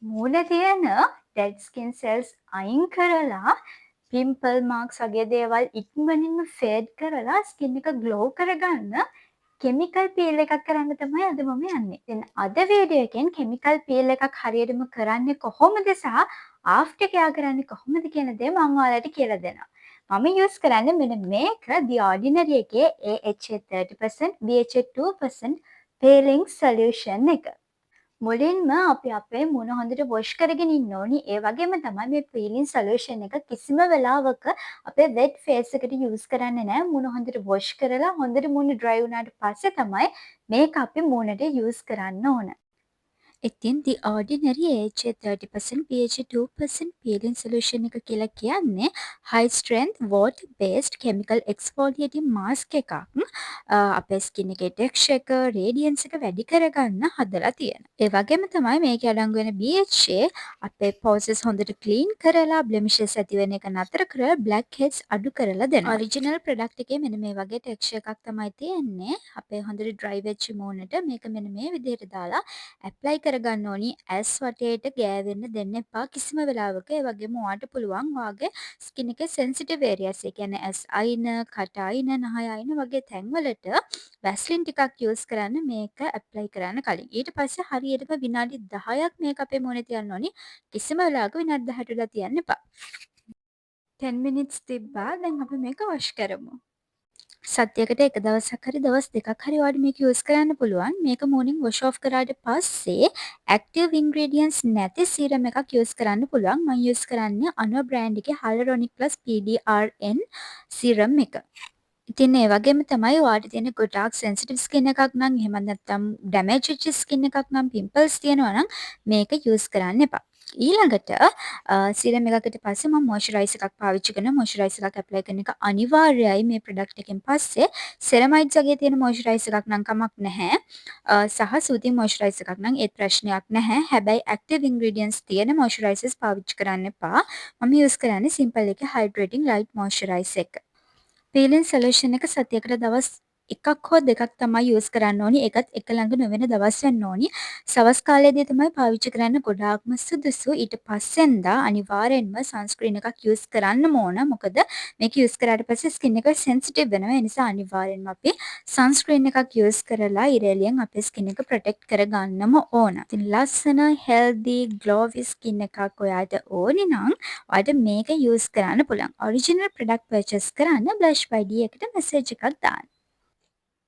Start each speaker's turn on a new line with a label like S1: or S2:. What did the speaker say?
S1: මූණ තියෙන dead skin cells අයින් කරලා පිම්පල් මාක්ස් වගේ දේවල් ඉක්මනින්ම ෆේඩ් කරලා ස්කින් එක ග්ලෝ කරගන්න කෙමිකල් පීල් එකක් කරන්න තමයි අද මම යන්නේ. දැන් අද වීඩියෝ එකෙන් කෙමිකල් පීල් එකක් හරියටම කරන්නේ කොහොමද සහ ආෆ්ටර් කෙයා කරන්නේ කොහොමද කියන දේ මම ඔයාලට කියලා දෙනවා. මම යූස් කරන්නේ මෙන්න මේක The Ordinary එකේ AHA 30% BHA 2% peeling solution එක. මුලින්ම අපි අපේ මුණ හොඳට වොෂ් කරගෙන ඉන්න ඕනි. ඒ වගේම තමයි මේ පීලින් සොලියුෂන් එක කිසිම වෙලාවක අපේ වෙට් ෆේස් එකට යූස් කරන්නේ නැහැ. මුණ හොඳට වොෂ් කරලා හොඳට මුණ ඩ්‍රයි වුණාට පස්සේ තමයි මේක අපි මුණට යූස් කරන්න ඕන. ඉතින් The Ordinary AHA 30% PHA 2% peeling solution එක කියලා කියන්නේ high strength water based chemical exfoliating mask එකක්. අපේ ස්කින් එකේ ටෙක්ස්චර් එක, රේඩියන්ස් එක වැඩි කරගන්න හදලා තියෙනවා. ඒ වගේම තමයි මේකේ අඩංගු වෙන BHA අපේ pores හොඳට ක්ලීන් කරලා blemishes ඇති වෙන එක නතර කරලා black heads අඩු කරලා දෙනවා. ඔරිජිනල් ප්‍රොඩක්ට් එකේ මෙන්න මේ වගේ ටෙක්ස්චර් එකක් තමයි තියෙන්නේ. අපේ හොඳට ඩ්‍රයි වෙච්ච මූණට මේක මෙන්න මේ විදිහට දාලා ඇප්ලයි කරගන්න ඕනි. ඇස් වටේට ගෑවෙන්න දෙන්න එපා කිසිම වෙලාවක. ඒ වගේම ඔයාට පුළුවන් ඔයාගේ ස්කින් එකේ සෙන්සිටිව් ඒරියාස් ඒ කියන්නේ ඇස් අයින, කට අයින, නහය අයින වගේ තැන්වලට වැස්ලින් ටිකක් යූස් කරන්න මේක ඇප්ලයි කරන්න කලින්. ඊට පස්සේ හරියටම විනාඩි 10ක් මේක අපේ මුවනේ තියන්න ඕනි. කිසිම වෙලාවක විනාඩි 10ට වඩා තියන්න එපා. 10 minutes තිබ්බා. දැන් අපි මේක වොෂ් කරමු. සතියකට එක දවසක් හරි දවස් දෙකක් හරි ඔයාලට මේක යූස් කරන්න පුළුවන්. මේක මෝර්නින් වොෂ් ඔෆ් කරාට පස්සේ ඇක්ටිව් ඉන්ග්‍රීඩියන්ට්ස් නැති සීරම් එකක් යූස් කරන්න පුළුවන්. මම යූස් කරන්නේ අනෝ බ්‍රෑන්ඩ් එකේ Hyaluronic Plus PDRN සීරම් එක. ඉතින් ඒ වගේම තමයි ඔයාලට තියෙන ගොඩාක් සෙන්සිටිව් ස්කින් එකක් නම් එහෙම නැත්නම් ඩැමේජ් වෙච්ච ස්කින් එකක් නම් පිම්පල්ස් තියෙනවා නම් මේක යූස් කරන්න එපා. ඊළඟට සීරම් එකකට පස්සේ මම මොයිස්චරයිසර් එකක් පාවිච්චි කරනවා. මොයිස්චරයිසර් එකක් ඇප්ලයි කරන එක අනිවාර්යයි මේ ප්‍රොඩක්ට් එකෙන් පස්සේ. සෙරමයිඩ්ස් වගේ තියෙන මොයිස්චරයිසර් එකක් නම් කමක් නැහැ. සහ සූතිං මොයිස්චරයිසර් එකක් නම් ඒත් ප්‍රශ්නයක් නැහැ. හැබැයි ඇක්ටිව් ඉන්ග්‍රීඩියන්ට්ස් තියෙන මොයිස්චරයිසර්ස් පාවිච්චි කරන්න එපා. මම යූස් කරන්නේ සිම්පල් එකේ හයිඩ්‍රේටිං ලයිට් මොයිස්චරයිසර් එක. පීලින් සොලියුෂන් එක සතියකට දවස් එකක් හෝ දෙකක් තමයි යූස් කරන්න ඕනි. ඒකත් එක ළඟ නොවන දවස් වෙන්න ඕනි. සවස් කාලයේදී තමයි පාවිච්චි කරන්න ගොඩාක්ම සුදුසු. ඊට පස්සෙන්දා අනිවාර්යෙන්ම සන්ස්ක්‍රීන් එකක් යූස් කරන්නම ඕන. මොකද මේක යූස් කරාට පස්සේ ස්කින් එක සෙන්සිටිව් වෙනවා. ඒ නිසා අනිවාර්යෙන්ම අපි සන්ස්ක්‍රීන් එකක් යූස් කරලා ඉරේලියෙන් අපේ ස්කින් එක ප්‍රොටෙක්ට් කරගන්නම ඕන. ඉතින් ලස්සන හෙල්දි ග්ලෝවි ස්කින් එකක් ඔයාට ඕනි නම් ඔයාට මේක යූස් කරන්න පුළුවන්. ඔරිජිනල් ප්‍රොඩක්ට් පර්චේස් කරන්න බ්ලෂ් by D එකට මෙසේජ් එකක් දාන්න.